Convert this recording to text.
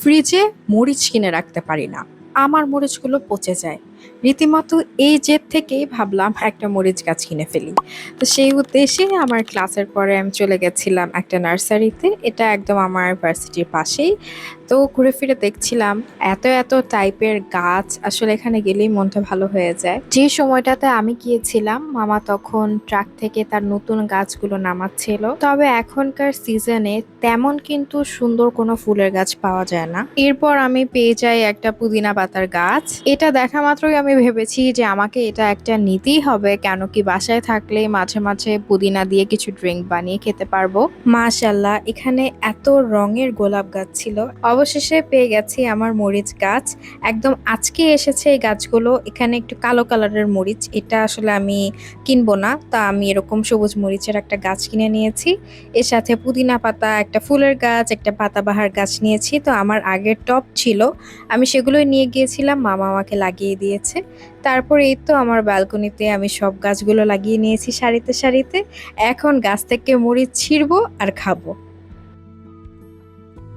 ফ্রিজে মরিচ কিনে রাখতে পারি না। আমার মরিচগুলো পচে যায়। রীতিমতো এই জেদ থেকেই ভাবলাম একটা মরিচ গাছ কিনে ফেলি। তো সেই উদ্দেশ্যে আমার ক্লাসের পরে আমি চলে গেছিলাম একটা নার্সারিতে। এটা একদম আমার ভার্সিটির পাশেই। তো ঘুরে ফিরে দেখছিলাম এত এত টাইপের গাছ, আসলে এখানে গেলেই মনটা ভালো হয়ে যায়। যে সময়টাতে আমি গিয়েছিলাম মামা তখন ট্রাক থেকে তার নতুন গাছগুলো নামাচ্ছিল। তবে এখনকার সিজনে তেমন কিন্তু সুন্দর কোনো ফুলের গাছ পাওয়া যায় না। এরপর আমি পেয়ে যাই একটা পুদিনা পাতার গাছ। এটা দেখা মাত্রই আমি ভেবেছি যে আমাকে এটা একটা নিতেই হবে, কেন কি বাসায় থাকলে মাঝে মাঝে পুদিনা দিয়ে কিছু ড্রিঙ্ক বানিয়ে খেতে পারবো। মাশাল্লাহ, এখানে এত রঙের গোলাপ গাছ ছিল। অবশেষে পেয়ে গেছি আমার মরিচ গাছ। একদম আজকে এসেছে এই গাছগুলো। এখানে একটু কালো কালারের মরিচ, এটা আসলে আমি কিনবো না, তা আমি এরকম সবুজ মরিচের একটা গাছ কিনে নিয়েছি। এর সাথে পুদিনা পাতা, একটা ফুলের গাছ, একটা পাতাবাহার গাছ নিয়েছি। তো আমার আগের টব ছিল, আমি সেগুলোই নিয়ে গিয়েছিলাম, মামা আমাকে লাগিয়ে দিয়েছে। তারপর এই তো আমার ব্যালকনিতে আমি সব গাছগুলো লাগিয়ে নিয়েছি সারিতে সারিতে। এখন গাছ থেকে মরিচ ছিঁড়বো আর খাবো।